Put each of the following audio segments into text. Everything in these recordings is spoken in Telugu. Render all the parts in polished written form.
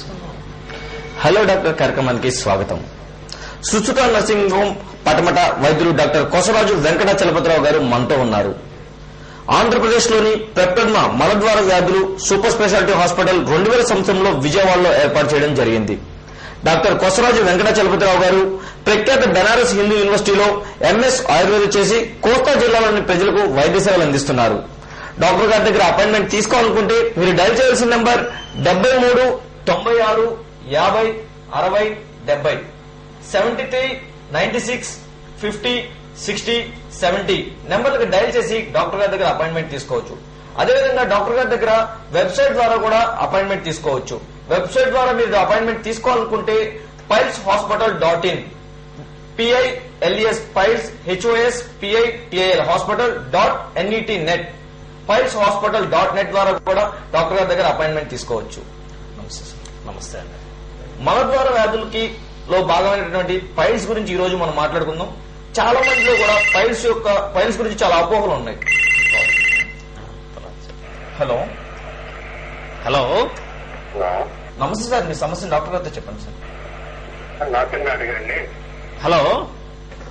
తీసుకుందాం. హలో డాక్టర్ కార్యక్రమానికి స్వాగతం. సుచుక నర్సింగ్ హోమ్ పటమట వైద్యులు డాక్టర్ కొసరాజు వెంకట చలపతిరావు గారు మనతో ఉన్నారు. ఆంధ్రప్రదేశ్ లోని ప్రప్రథమ మలద్వార వ్యాధులు సూపర్ స్పెషాలిటీ హాస్పిటల్ 2000 సంవత్సరంలో విజయవాడలో ఏర్పాటు చేయడం జరిగింది. డాక్టర్ కొసరాజు వెంకట చలపతిరావు గారు ప్రఖ్యాత బెనారస్ హిందూ యూనివర్సిటీలో ఎంఎస్ ఆయుర్వేదం చేసి కోస్తా జిల్లాలోని ప్రజలకు వైద్య సేవలు అందిస్తున్నారు. డాక్టర్ గారి దగ్గర అపాయింట్మెంట్ తీసుకోవాలనుకుంటే మీరు డైల్ చేయాల్సిన నంబర్ 73 96 50 60 70 73 96 50 60 70 నెంబర్లకు డైల్ చేసి డాక్టర్ గారి దగ్గర అపాయింట్మెంట్ తీసుకోవచ్చు. అదేవిధంగా డాక్టర్ గారి దగ్గర వెబ్సైట్ ద్వారా కూడా అపాయింట్మెంట్ తీసుకోవచ్చు. వెబ్సైట్ ద్వారా మీరు అపాయింట్మెంట్ తీసుకోవాలనుకుంటే pileshospital.in PILES piles HOSPITAL hospital.net pileshospital.net ద్వారా కూడా డాక్టర్ గారి దగ్గర అపాయింట్మెంట్ తీసుకోవచ్చు. నమస్తే అండి. మలద్వార వ్యాధులకి లో భాగమైనటువంటి పైల్స్ గురించి ఈ రోజు మనం మాట్లాడుకుందాం. చాలా మందిలో కూడా పైల్స్ గురించి చాలా అపోహలు ఉన్నాయి. హలో హలో నమస్తే సార్, మీ సమస్యను డాక్టర్ గారితో చెప్పండి సార్. హలో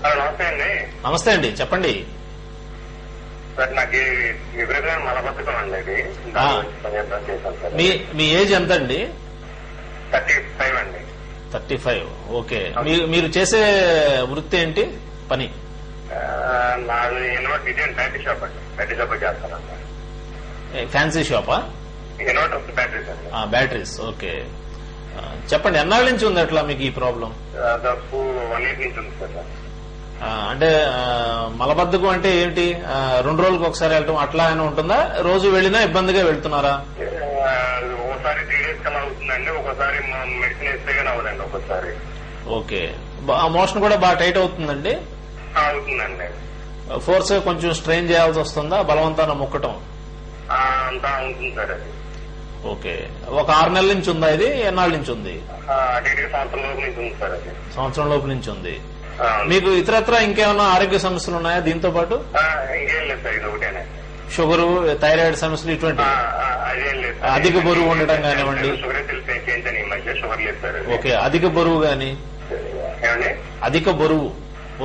నమస్తే అండి. నమస్తే అండి, చెప్పండి. సార్ నాకు విపరీతమైన మలబద్ధకం అండి. ఇది మీ ఏజ్ ఎంత అండి? 35 అండి. 35. ఓకే. మీరు చేసే వృత్తి ఏంటి, పని? నాది ఇన్వర్టర్ బ్యాటరీ షాప్ అండి. బ్యాటరీ షాప్ చేస్తానండి. ఫ్యాన్సీ షాపా? ఇన్వర్టర్ బ్యాటరీస్ అండి. బ్యాటరీస్. ఓకే, చెప్పండి. ఎన్నాళ్ళ నుంచి ఉంది అట్లా మీకు ఈ ప్రాబ్లం? దాదాపు 1 year నుంచి ఉంది సార్. అంటే మలబద్ధకం అంటే ఏంటి? 2 రోజులకు ఒకసారి వెళ్ళటం అట్లా అయినా ఉంటుందా? రోజు వెళ్ళినా ఇబ్బందిగా వెళ్తున్నారా? ఒకసారి 3 days కన్నా అవుతుందండి. ఒకసారి మెడిసిన్ వేస్తే కానీ అవ్వదండి. ఒకసారి ఓకే. మోషన్ కూడా బాగా టైట్ అవుతుందండి? అవుతుందండి. ఫోర్స్ కొంచెం స్ట్రెయిన్ చేయాల్సి వస్తుందా, బలవంతాన ముక్కటం? అంతా ఉంటుంది సార్. అది ఓకే. ఒక 6 నెలల నుంచి ఉందా ఇది? ఎన్నాళ్ళ నుంచి ఉంది? సంవత్సరం లోపు నుంచి ఉంది సార్. అది సంవత్సరం లోపు నుంచి ఉంది. మీకు ఇతరత్ర ఇంకేమైనా ఆరోగ్య సమస్యలు ఉన్నాయా దీంతో పాటు? ఇంకేం లేదు సార్, ఇది ఒకటేనే. షుగరు, థైరాయిడ్ సమస్యలు ఇటువంటి? అధిక బరువు ఉండటం కానివ్వండి. షుగర్ లేదు సార్. ఓకే. అధిక బరువు గాని? ఏమండి? అధిక బరువు,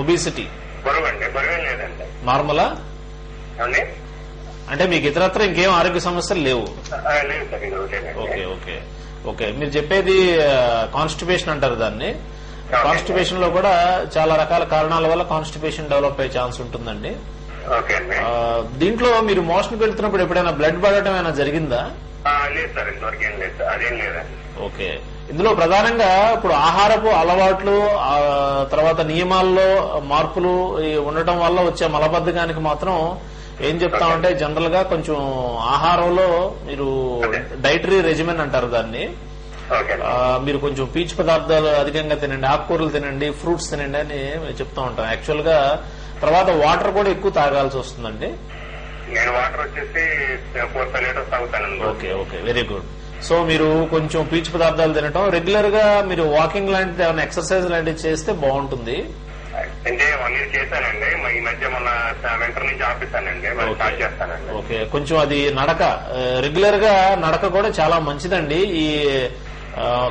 ఒబిసిటీ? బరువు అండి. బరువు లేదండి. నార్మలా? ఏమండి? అంటే మీకు ఇతరత్ర ఇంకేం ఆరోగ్య సమస్యలు లేవు? లేదు సార్, ఇది ఒకటేనే. Okay okay okay. మీరు చెప్పేది కాన్స్టిపేషన్ అంటారు దాన్ని. కాన్స్టిపేషన్ లో కూడా చాలా రకాల కారణాల వల్ల కాన్స్టిపేషన్ డెవలప్ అయ్యే ఛాన్స్ ఉంటుందండి. దీంట్లో మీరు మోషన్కి వెళ్తున్నప్పుడు ఎప్పుడైనా బ్లడ్ పడటం ఏమైనా జరిగిందా? లేదు సార్, ఇంతవరకు ఏం లేదు. అదేం లేదండి. ఓకే. ఇందులో ప్రధానంగా ఇప్పుడు ఆహారపు అలవాట్లు, తర్వాత నియమాల్లో మార్పులు ఉండటం వల్ల వచ్చే మలబద్ధకానికి మాత్రం ఏం చెప్తామంటే జనరల్ గా కొంచెం ఆహారంలో మీరు డైటరీ రెజిమెన్ అంటారు దాన్ని. మీరు కొంచెం పీచు పదార్థాలు అధికంగా తినండి, ఆకుకూరలు తినండి, ఫ్రూట్స్ తినండి అని చెప్తా ఉంటాం. యాక్చువల్ గా తర్వాత వాటర్ కూడా ఎక్కువ తాగాల్సి వస్తుందండి. నేను వాటర్ వచ్చేసి 4 liters తాగుతానండి. Okay okay, very good. So మీరు కొంచెం పీచు పదార్థాలు తినటం, రెగ్యులర్ గా మీరు వాకింగ్ లాంటిది ఏమైనా ఎక్సర్సైజ్ లాంటివి చేస్తే బాగుంటుంది. అంటే 1 year చేశానండి. ఈ మధ్య మొన్న వింటర్ నుంచి ఆపేశానండి. స్టార్ట్ చేస్తానండి. ఓకే. కొంచెం అది నడక, రెగ్యులర్ గా నడక కూడా చాలా మంచిదండి. ఈ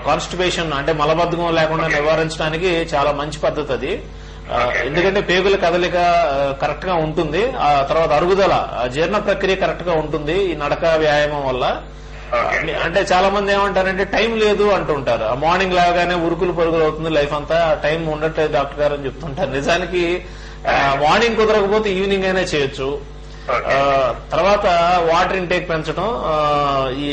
కాన్స్టిపేషన్ అంటే మలబద్ధకం లేకుండా నివారించడానికి చాలా మంచి పద్ధతి అది. ఎందుకంటే పేగుల కదలిక కరెక్ట్ గా ఉంటుంది, ఆ తర్వాత అరుగుదల, జీర్ణ ప్రక్రియ కరెక్ట్ గా ఉంటుంది ఈ నడక వ్యాయామం వల్ల. అంటే చాలా మంది ఏమంటారంటే టైం లేదు అంటుంటారు. మార్నింగ్ లాగానే ఉరుకులు పరుగులు అవుతుంది లైఫ్ అంతా, టైం ఉండట్లేదు డాక్టర్ గారు అని చెప్తుంటారు. నిజానికి మార్నింగ్ కుదరకపోతే ఈవినింగ్ అయినా చేయొచ్చు. తర్వాత వాటర్ ఇంటేక్ పెంచడం, ఈ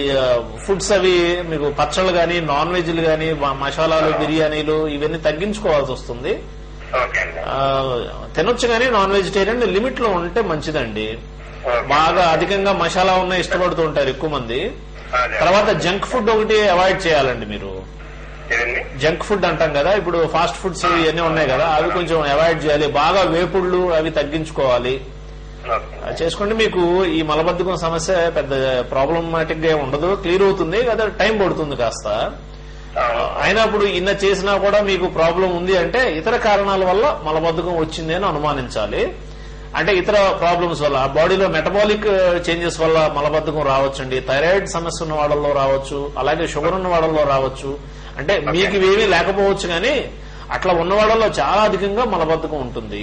ఫుడ్స్ అవి మీకు పచ్చళ్ళు గాని, నాన్ వెజ్లు గాని, మసాలాలు, బిర్యానీలు ఇవన్నీ తగ్గించుకోవాల్సి వస్తుంది. తినొచ్చు కానీ నాన్ వెజిటేరియన్ లిమిట్ లో ఉంటే మంచిదండి. బాగా అధికంగా మసాలా ఉన్న ఇష్టపడుతూ ఉంటారు ఎక్కువ మంది. తర్వాత జంక్ ఫుడ్ ఒకటి అవాయిడ్ చేయాలండి మీరు. జంక్ ఫుడ్ అంటాం కదా, ఇప్పుడు ఫాస్ట్ ఫుడ్స్ ఇవన్నీ ఉన్నాయి కదా, అవి కొంచెం అవాయిడ్ చేయాలి. బాగా వేపుళ్ళు అవి తగ్గించుకోవాలి. చేసుకోండి. మీకు ఈ మలబద్ధకం సమస్య పెద్ద ప్రాబ్లమాటిక్ గా ఉండదు, క్లియర్ అవుతుంది కదా, టైం పడుతుంది కాస్త. అయినప్పుడు ఇన్న చేసినా కూడా మీకు ప్రాబ్లం ఉంది అంటే ఇతర కారణాల వల్ల మలబద్ధకం వచ్చింది అని అనుమానించాలి. అంటే ఇతర ప్రాబ్లమ్స్ వల్ల బాడీలో మెటబాలిక్ చేంజెస్ వల్ల మలబద్ధకం రావచ్చండి. థైరాయిడ్ సమస్య ఉన్న వాళ్ళలో రావచ్చు, అలాగే షుగర్ ఉన్న వాళ్ళలో రావచ్చు. అంటే మీకు ఇవేమీ లేకపోవచ్చు, కానీ అట్లా ఉన్న వాళ్ళలో చాలా అధికంగా మలబద్ధకం ఉంటుంది.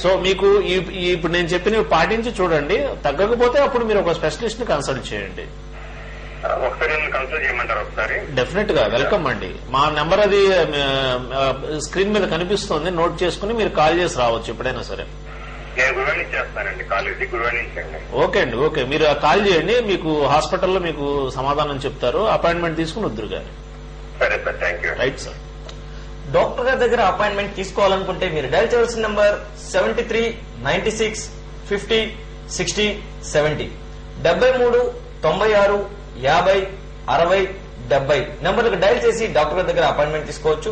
సో మీకు ఇప్పుడు నేను చెప్పినవి పాటించి చూడండి. తగ్గకపోతే అప్పుడు మీరు ఒక స్పెషలిస్ట్ ని కన్సల్ట్ చేయండి. ఒకసారి కన్సల్ట్ చేయమంటారు? ఒకసారి డెఫినెట్ గా వెల్కమ్ అండి. మా నెంబర్ అది స్క్రీన్ మీద కనిపిస్తోంది, నోట్ చేసుకుని మీరు కాల్ చేసి రావచ్చు ఎప్పుడైనా సరే. నేను గురువారం నుంచి చేస్తానండి, కాలేజీ గురువారం నుంచి అండి. ఓకే అండి, ఓకే. మీరు కాల్ చేయండి, మీకు హాస్పిటల్లో మీకు సమాధానం చెప్తారు. అపాయింట్మెంట్ తీసుకుని వద్దురు గారు. సరే sir, thank you. Right sir. Doctor గారి దగ్గర అపాయింట్మెంట్ తీసుకోవాలనుకుంటే మీరు డయల్ చేయవలసిన నంబర్ 7396506070 7396506070 నెంబర్లకు డయల్ చేసి డాక్టర్ గారి దగ్గర అపాయింట్మెంట్ తీసుకోవచ్చు.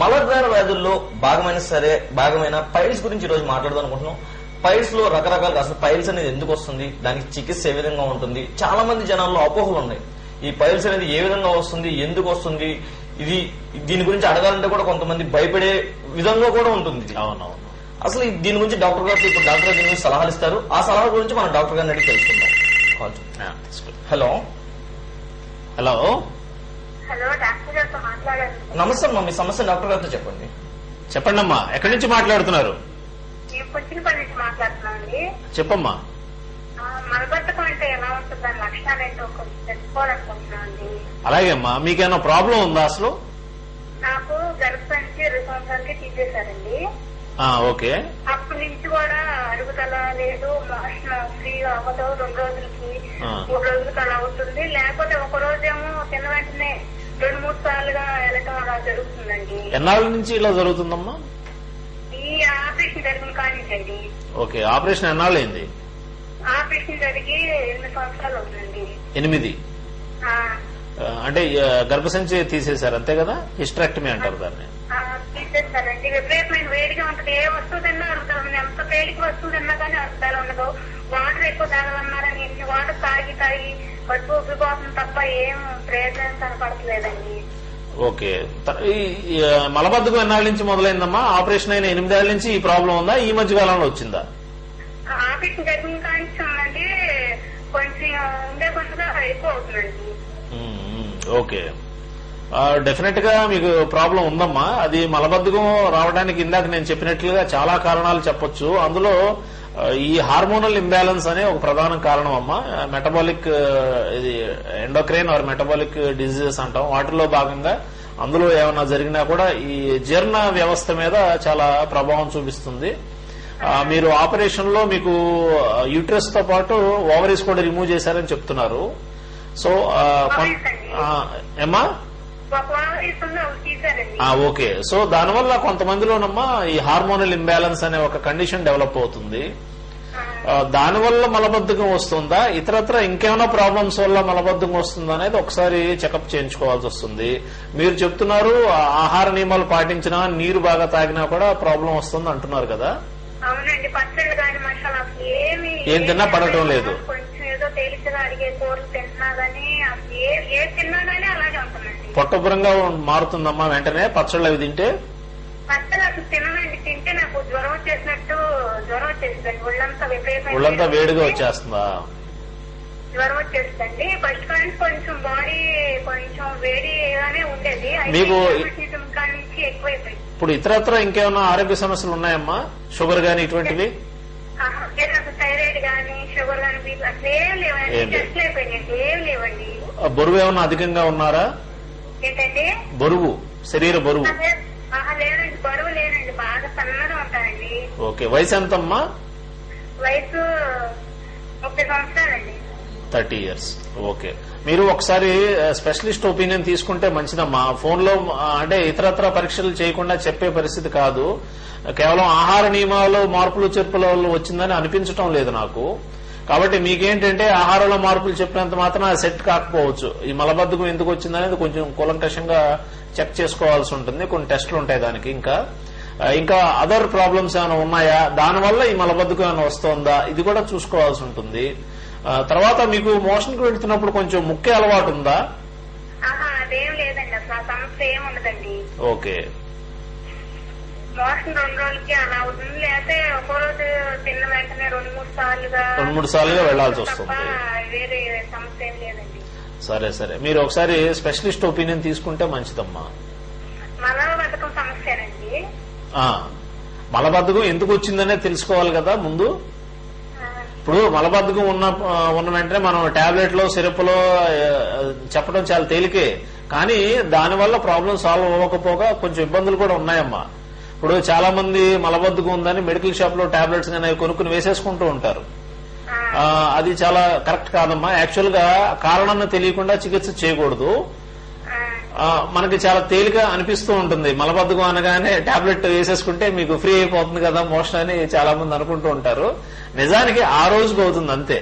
మలద్వార వ్యాధుల్లో భాగమైన పైల్స్ గురించి ఈ రోజు మాట్లాడదాం అనుకుంటున్నాం. పైల్స్ లో రకరకాలుగా అసలు పైల్స్ అనేది ఎందుకు వస్తుంది, దానికి చికిత్స ఏ విధంగా ఉంటుంది, చాలా మంది జనాల్లో అపోహలు ఉన్నాయి. ఈ పైల్స్ అనేది ఏ విధంగా వస్తుంది, ఎందుకు వస్తుంది, దీని గురించి అడగాలంటే కూడా కొంతమంది భయపడే విధంగా కూడా ఉంటుంది. అవునవును. అసలు దీని గురించి డాక్టర్ గారు ఇప్పుడు డాక్టర్ గారు దీని గురించి సలహాలు ఇస్తారు. ఆ సలహా గురించి మనం డాక్టర్ గారిని అడిగి తెలుసుకుందాం. హలో హలో హలో, డాక్టర్ గారితో మాట్లాడాలి. నమస్తే అమ్మా, మీ సమస్య డాక్టర్ గారితో చెప్పండి. చెప్పండి అమ్మా, ఎక్కడి నుంచి మాట్లాడుతున్నారు? నేను పుచ్చినపల్లి నుంచి మాట్లాడుతున్నానండి. చెప్పమ్మా. మలబద్ధకం అంటే ఎలా ఉంటుంది, దాని లక్షణాలు ఏంటో కొంచెం తెలుసుకోవాలనుకుంటున్నానండి. అలాగే అమ్మా, మీకేమైనా ప్రాబ్లం ఉందా అసలు? నాకు గర్భసంచి 2 సంవత్సరాలకి తీసేశారండి. ఓకే. అప్పటి నుంచి కూడా అరుగుదల లేదు, మోషన్ ఫ్రీగా అవ్వదు. 2 రోజులకి 3 రోజులకి అలా అవుతుంది. లేకపోతే ఒక రోజేమో తిన్న వెంటనే 2-3 సార్లుగా వెళ్ళటం అలా జరుగుతుందండి. ఎన్నాళ్ళ నుంచి ఇలా జరుగుతుందమ్మా? ఈ ఆపరేషన్ జరిగిన కానించండి. ఓకే. ఆపరేషన్ ఎన్నాళ్ళు అయింది? ఆపరేషన్ జరిగి 8 సంవత్సరాలు అవుతుందండి. 8. అంటే గర్భసంచి తీసేశారు అంతే కదా? హిస్టరెక్టమీ అంటారు దాన్ని. తీసేస్తారండి. విపరీతమైన వేడిగా ఉంటుంది. ఏ వస్తువు తిన్నా అరుగుదల, ఎంత వేడికి వస్తువు తిన్నా కానీ అరుగుదల ఉండదు. వాటర్ ఎక్కువ తాగలన్నారని ఎన్ని వాటర్ తాగి కడుపు ఉబ్బిపోతుంది తప్ప ఏం ప్రయోజనం కనపడట్లేదండి. ఓకే. ఈ మలబద్ధకం ఎన్నాళ్ళ నుంచి మొదలైందమ్మా? ఆపరేషన్ అయిన 8 ఏళ్ల నుంచి ఈ ప్రాబ్లం ఉందా, ఈ మధ్య కాలంలో వచ్చిందా? ఆపరేషన్ జరిగిన కానీ ఉందండి, కొంచెం ఉండే కొంచెంగా ఎక్కువ అవుతుందండి. ఓకే. డెఫినెట్ గా మీకు ప్రాబ్లం ఉందమ్మా. అది మలబద్ధకం రావడానికి ఇందాక నేను చెప్పినట్లుగా చాలా కారణాలు చెప్పొచ్చు. అందులో ఈ హార్మోనల్ ఇంబ్యాలెన్స్ అనే ఒక ప్రధాన కారణం అమ్మా. మెటబాలిక్ ఇది ఎండోక్రైన్ ఆర్ మెటబాలిక్ డిజీజెస్ అంటాం. వాటిలో భాగంగా అందులో ఏమైనా జరిగినా కూడా ఈ జీర్ణ వ్యవస్థ మీద చాలా ప్రభావం చూపిస్తుంది. మీరు ఆపరేషన్ లో మీకు యూట్రస్ తో పాటు ఓవరీస్ కూడా రిమూవ్ చేశారని చెప్తున్నారు. సో ఏమ్మా? ఓకే. సో దానివల్ల కొంతమందిలోనమ్మా ఈ హార్మోనల్ ఇంబ్యాలెన్స్ అనే ఒక కండిషన్ డెవలప్ అవుతుంది. దానివల్ల మలబద్ధకం వస్తుందా, ఇతరత్ర ఇంకేమైనా ప్రాబ్లమ్స్ వల్ల మలబద్ధకం వస్తుందా అనేది ఒకసారి చెకప్ చేయించుకోవాల్సి వస్తుంది. మీరు చెప్తున్నారు ఆహార నియమాలు పాటించినా, నీరు బాగా తాగినా కూడా ప్రాబ్లం వస్తుంది అంటున్నారు కదా? అవునండి. పచ్చళ్ళు కానీ మసాలా ఏం తిన్నా పడటం లేదు. కొంచెం ఏదో తేలికగా అడిగే కూరలు తిన్నా గానీ ఏ తిన్నా గానీ అలాగే ఉంటుందండి. పొట్టపురంగా మారుతుందమ్మా వెంటనే పచ్చళ్ళు అవి తింటే? పచ్చళ్ళు అసలు తిననండి. తింటే నాకు జ్వరం వచ్చేసినట్టు జ్వరం వచ్చేసిందండి. ఒళ్ళంతా వేడిగా వచ్చేస్తుందా? జ్వరం వచ్చేసిందండి. ఫస్ట్ కానీ కొంచెం బాడీ కొంచెం వేడిగానే ఉండేది. మీకు నుంచి ఎక్కువైపోయింది. ఇప్పుడు ఇతరత్ర ఇంకేమైనా ఆరోగ్య సమస్యలు ఉన్నాయమ్మా? షుగర్ గానీ ఇటువంటివి? థైరాయిడ్ గానీ షుగర్ గానీ అసలు ఏం లేవండి. టెస్ట్లు అయిపోయినాయండి, ఏం లేవండి. బరువు ఏమన్నా అధికంగా ఉన్నారా? ఏంటండి? బరువు, శరీర బరువు? లేదండి, బరువు లేదండి. బాగా సన్నగా ఉంటానండి. ఓకే. వయసు ఎంతమ్మా? వయసు 30 సంవత్సరాలండి. 30 years. ఓకే. మీరు ఒకసారి స్పెషలిస్ట్ ఒపీనియన్ తీసుకుంటే మంచిదమ్మా. ఫోన్ లో అంటే ఇతరత్ర పరీక్షలు చేయకుండా చెప్పే పరిస్థితి కాదు. కేవలం ఆహార నియమాలు మార్పులు చేర్పుల వల్ల వచ్చిందని అనిపించటం లేదు నాకు. కాబట్టి మీకేంటంటే ఆహారంలో మార్పులు చెప్పినంత మాత్రం సెట్ కాకపోవచ్చు. ఈ మలబద్ధకం ఎందుకు వచ్చిందనేది కొంచెం కూలంకషంగా చెక్ చేసుకోవాల్సి ఉంటుంది. కొన్ని టెస్టులు ఉంటాయి దానికి. ఇంకా అదర్ ప్రాబ్లమ్స్ ఏమైనా ఉన్నాయా, దానివల్ల ఈ మలబద్ధకం ఏమైనా వస్తుందా, ఇది కూడా చూసుకోవాల్సి ఉంటుంది. తర్వాత మీకు మోషన్ కు వెళ్తున్నప్పుడు కొంచెం ముక్కే అలవాటు ఉందా? అదేం లేదండి, అసలు ఆ సమస్య ఏముండదండి. ఓకే. మోషన్ 2 రోజులకి అలా అవుతుంది, లేకపోతే ఒక్కో రోజు తిన్న వెంటనే 2-3 సార్లుగా 2-3 సార్లుగా వెళ్లాల్సి వస్తుంది. వేరే సమస్య ఏం లేదండి. సరే సరే, మీరు ఒకసారి స్పెషలిస్ట్ ఒపీనియన్ తీసుకుంటే మంచిదమ్మా. మలబద్ధకం సమస్యనండి. మలబద్ధకం ఎందుకు వచ్చిందనే తెలుసుకోవాలి కదా ముందు. ఇప్పుడు మలబద్ధకం ఉన్న వెంటనే మనం టాబ్లెట్ లో సిరప్ లో చెప్పడం చాలా తేలికే, కానీ దానివల్ల ప్రాబ్లం సాల్వ్ అవ్వకపోగా కొంచెం ఇబ్బందులు కూడా ఉన్నాయమ్మా. ఇప్పుడు చాలా మంది మలబద్ధకం ఉందని మెడికల్ షాప్ లో టాబ్లెట్స్ కానీ కొనుక్కుని వేసేసుకుంటూ ఉంటారు. అది చాలా కరెక్ట్ కాదమ్మా. యాక్చువల్ గా కారణాన్ని తెలియకుండా చికిత్స చేయకూడదు. మనకి చాలా తేలిక అనిపిస్తూ ఉంటుంది, మలబద్ధకం అనగానే టాబ్లెట్ వేసేసుకుంటే మీకు ఫ్రీ అయిపోతుంది కదా మోషన్ అని చాలా మంది అనుకుంటూ ఉంటారు. నిజానికి ఆ రోజుకు అవుతుంది అంతే.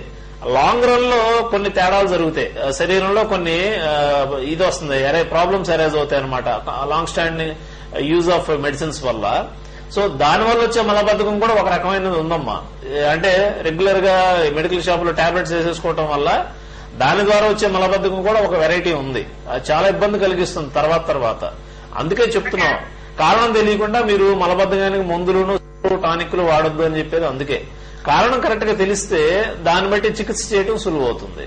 లాంగ్ రన్ లో కొన్ని తేడాలు జరుగుతాయి, శరీరంలో కొన్ని ఇది వస్తుంది, ప్రాబ్లమ్స్ అరైజ్ అవుతాయి అనమాట long standing use of medicines వల్ల. సో దానివల్ల వచ్చే మలబద్ధకం కూడా ఒక రకమైనది ఉందమ్మా. అంటే రెగ్యులర్ గా మెడికల్ షాప్ లో టాబ్లెట్స్ వేసేసుకోవటం వల్ల దాని ద్వారా వచ్చే మలబద్ధకం కూడా ఒక వెరైటీ ఉంది, అది చాలా ఇబ్బంది కలిగిస్తుంది తర్వాత. అందుకే చెప్తున్నాం, కారణం తెలియకుండా మీరు మలబద్ధకానికి మందులను టానిక్లు వాడొద్దు అని చెప్పేది అందుకే. కారణం కరెక్ట్ గా తెలిస్తే దాన్ని బట్టి చికిత్స చేయడం సులువు అవుతుంది.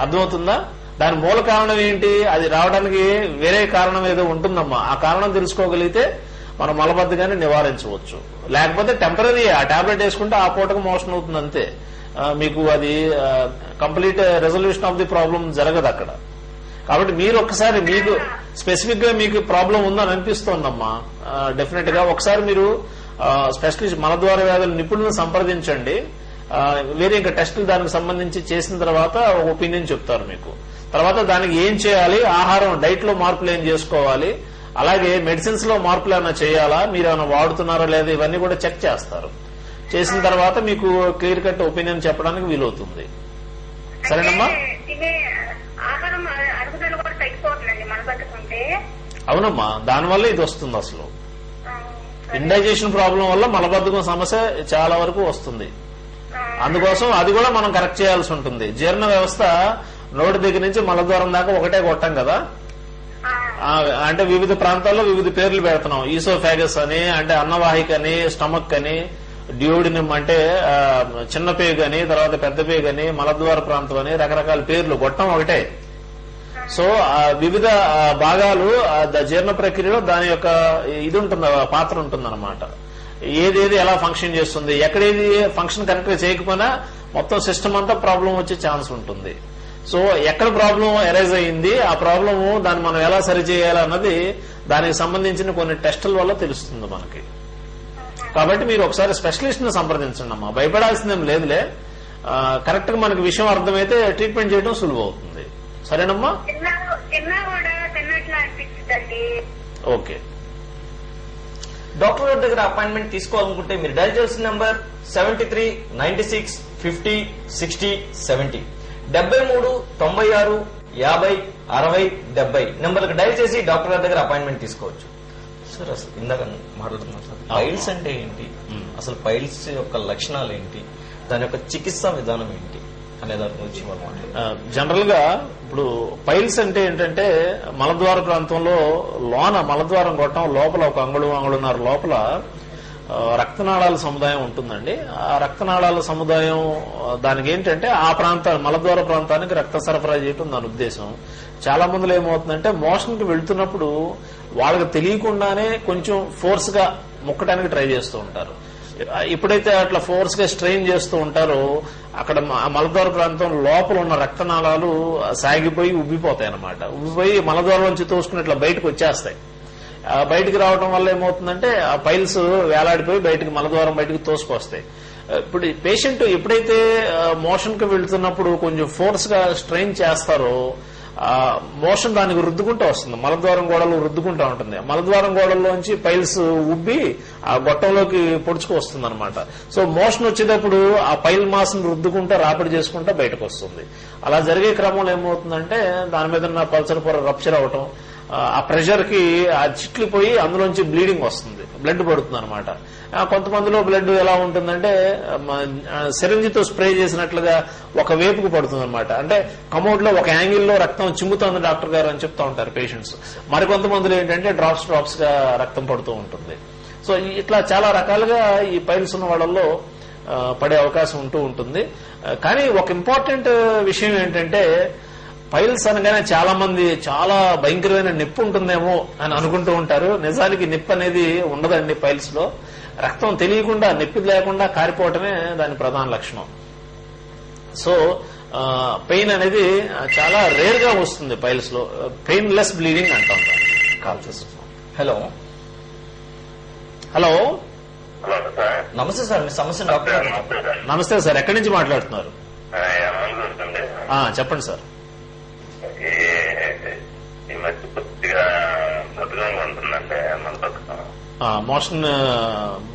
అర్థమవుతుందా? దాని మూల కారణం ఏంటి, అది రావడానికి వేరే కారణం ఏదో ఉంటుందమ్మా. ఆ కారణం తెలుసుకోగలిగితే మనం మలబద్ధకాన్ని నివారించవచ్చు. లేకపోతే టెంపరీ ఆ టాబ్లెట్ వేసుకుంటే ఆ పూటకు మోషన్ అవుతుంది అంతే, మీకు అది complete resolution of the problem జరగదు అక్కడ. కాబట్టి మీరు ఒక్కసారి మీకు స్పెసిఫిక్ గా మీకు ప్రాబ్లం ఉందని అనిపిస్తోందమ్మా, డెఫినెట్ గా ఒకసారి మీరు స్పెషలిస్ట్ మలద్వార వ్యాధుల నిపుణులను సంప్రదించండి. వేరే ఇంకా టెస్టులు దానికి సంబంధించి చేసిన తర్వాత ఒక ఒపీనియన్ చెప్తారు మీకు. తర్వాత దానికి ఏం చేయాలి, ఆహారం డైట్ లో మార్పులు ఏం చేసుకోవాలి, అలాగే మెడిసిన్స్ లో మార్పులు ఏమైనా చేయాలా, మీరు ఏమైనా వాడుతున్నారా లేదా, ఇవన్నీ కూడా చెక్ చేస్తారు. చేసిన తర్వాత మీకు క్లియర్ కట్ ఒపీనియన్ చెప్పడానికి వీలవుతుంది. సరేనమ్మా? ఆహారం అరుగుదల కూడా తగ్గిపోతుందండి మలబద్ధకంటే. అవునమ్మా, దానివల్ల ఇది వస్తుంది. అసలు ఇండైజెషన్ ప్రాబ్లం వల్ల మలబద్ధకం సమస్య చాలా వరకు వస్తుంది. అందుకోసం అది కూడా మనం కరెక్ట్ చేయాల్సి ఉంటుంది. జీర్ణ వ్యవస్థ నోటి దగ్గర నుంచి మలద్వారం దాకా ఒకటే కొట్టాం కదా, అంటే వివిధ ప్రాంతాల్లో వివిధ పేర్లు పెడుతున్నాం. ఈసోఫాగస్ అని, అంటే అన్నవాహిక అని, స్టమక్ అని, డ్యూడినం అంటే చిన్న పేగు అని, తర్వాత పెద్ద పేగు అని, మలద్వార ప్రాంతం అని, రకరకాల పేర్లు, గొట్టం ఒకటే. సో వివిధ భాగాలు జీర్ణ ప్రక్రియలో దాని యొక్క ఇది ఉంటుంది, పాత్ర ఉంటుందన్నమాట. ఏదేది ఎలా ఫంక్షన్ చేస్తుంది, ఎక్కడేది ఫంక్షన్ కరెక్ట్ గా చేయకపోయినా మొత్తం సిస్టమ్ అంతా ప్రాబ్లం వచ్చే ఛాన్స్ ఉంటుంది. సో ఎక్కడ ప్రాబ్లం అరైజ్ అయ్యింది, ఆ ప్రాబ్లము దాన్ని మనం ఎలా సరి చేయాలన్నది దానికి సంబంధించిన కొన్ని టెస్టుల వల్ల తెలుస్తుంది మనకి. కాబట్టి మీరు ఒకసారి స్పెషలిస్ట్ ని సంప్రదించండి అమ్మా, భయపడాల్సిందేం లేదులే. కరెక్ట్ గా మనకి విషయం అర్థమైతే ట్రీట్మెంట్ చేయడం సులువు అవుతుంది. సరేనమ్మా? ఓకే. డాక్టర్ గారి దగ్గర అపాయింట్మెంట్ తీసుకోవాలనుకుంటే మీరు డైల్ చేయాల్సిన నంబర్ 7396506070 7396506070 నెంబర్కి డైల్ చేసి డాక్టర్ గారి దగ్గర అపాయింట్మెంట్ తీసుకోవచ్చు. సార్ అసలు ఇందాక మాట్లాడుతున్నాం సార్, పైల్స్ అంటే ఏంటి, అసలు పైల్స్ యొక్క లక్షణాలు ఏంటి, దాని యొక్క చికిత్సా విధానం ఏంటి అనే దాని గురించి మనం జనరల్ గా ఇప్పుడు పైల్స్ అంటే ఏంటంటే మలద్వార ప్రాంతంలో లోన మలద్వారం గొట్టం లోపల ఒక అంగుళన్నర లోపల రక్తనాళాల సముదాయం ఉంటుందండి. ఆ రక్తనాళాల సముదాయం దానికి ఏంటంటే ఆ ప్రాంతాన్ని మలద్వార ప్రాంతానికి రక్త సరఫరా చేయటం దాని ఉద్దేశం. చాలా మందిలో ఏమవుతుందంటే మోషన్ కి వెళ్తున్నప్పుడు వాళ్ళకి తెలియకుండానే కొంచెం ఫోర్స్ గా మొక్కడానికి ట్రై చేస్తూ ఉంటారు. ఎప్పుడైతే అట్లా ఫోర్స్ గా స్ట్రెయిన్ చేస్తూ ఉంటారో అక్కడ మలద్వార ప్రాంతం లోపల ఉన్న రక్తనాళాలు సాగిపోయి ఉబ్బిపోతాయి అన్నమాట. ఉబ్బిపోయి మలద్వారం నుంచి తోసుకుని ఇట్లా బయటకు వచ్చేస్తాయి. బయటికి రావడం వల్ల ఏమవుతుందంటే ఆ పైల్స్ వేలాడిపోయి బయటకు మలద్వారం బయటకు తోసుకొస్తాయి. ఇప్పుడు పేషెంట్ ఎప్పుడైతే మోషన్ కి వెళ్తున్నప్పుడు కొంచెం ఫోర్స్ గా స్ట్రెయిన్ చేస్తారో మోషన్ దానికి రుద్దుకుంటూ వస్తుంది, మలద్వారం గోడలు రుద్దుకుంటూ ఉంటుంది. మలద్వారం గోడల్లోంచి పైల్స్ ఉబ్బి ఆ గొట్టంలోకి పొడుచుకు వస్తుంది అనమాట. సో మోషన్ వచ్చేటప్పుడు ఆ పైల్ మాస్ ను రుద్దుకుంటూ రాపిడి చేసుకుంటూ బయటకు వస్తుంది. అలా జరిగే క్రమంలో ఏమవుతుందంటే దాని మీద ఉన్న పల్సర్ పొర రప్చర్ అవటం, ఆ ప్రెషర్ కి ఆ చిట్లిపోయి అందులోంచి బ్లీడింగ్ వస్తుంది, బ్లడ్ పడుతుంది అనమాట. కొంతమందిలో బ్లడ్ ఎలా ఉంటుందంటే సిరంజితో స్ప్రే చేసినట్లుగా ఒక వేపుకు పడుతుంది అనమాట. అంటే కమౌడ్ లో ఒక యాంగిల్లో రక్తం చిమ్ముతోంది డాక్టర్ గారు అని చెప్తా ఉంటారు పేషెంట్స్. మరికొంతమందిలో ఏంటంటే డ్రాప్స్ గా రక్తం పడుతూ ఉంటుంది. సో ఇట్లా చాలా రకాలుగా ఈ పైల్స్ ఉన్న వాళ్ళల్లో పడే అవకాశం ఉంటూ ఉంటుంది. కానీ ఒక ఇంపార్టెంట్ విషయం ఏంటంటే పైల్స్ అనగానే చాలా మంది చాలా భయంకరమైన నొప్పి ఉంటుందేమో అని అనుకుంటూ ఉంటారు. నిజానికి నొప్పి అనేది ఉండదండి. పైల్స్ లో రక్తం తెలియకుండా నొప్పి లేకుండా కారిపోవటమే దాని ప్రధాన లక్షణం. సో పెయిన్ అనేది చాలా రేర్ గా వస్తుంది పైల్స్ లో. పెయిన్ లెస్ బ్లీడింగ్ అంటాం. కాల్ చేస్తున్నాం. Hello hello hello sir. నమస్తే సార్, మీ సమస్య డాక్టర్ గారు. నమస్తే సార్. నమస్తే సార్, ఎక్కడి నుంచి మాట్లాడుతున్నారు? ఏమనుకుంటుంది చెప్పండి సార్. ఈ మధ్య కొద్దిగా బతుకంగా ఉంటుందండి. మన బతుకం మోషన్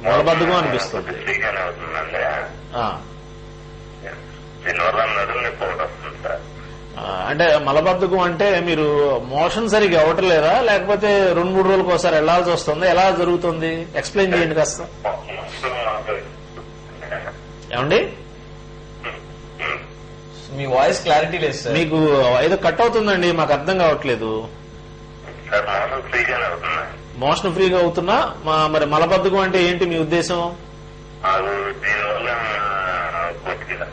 మొలబద్ధకం అనిపిస్తుంది. ఫ్రీగానే అవుతుందండి. ఆ, దీనివల్ల నడుము పోటీ వస్తుంది సార్. అంటే మలబద్ధకం అంటే మీరు మోషన్ సరిగ్గా అవ్వటం లేదా, లేకపోతే 2-3 రోజులకు ఒకసారి వెళ్లాల్సి వస్తుంది? ఎలా జరుగుతుంది ఎక్స్ప్లెయిన్ చేయండి కాస్త. ఏమండి మీ వాయిస్ క్లారిటీ లేదు సార్. మీకు ఏదో కట్ అవుతుందండి, మాకు అర్థం కావట్లేదు. సార్ మోసం ఫ్రీగానే అవుతుంది. మోషన్ ఫ్రీగా అవుతున్నా మరి మలబద్ధకం అంటే ఏంటి మీ ఉద్దేశం? అది దీనివల్ల కొద్దిగా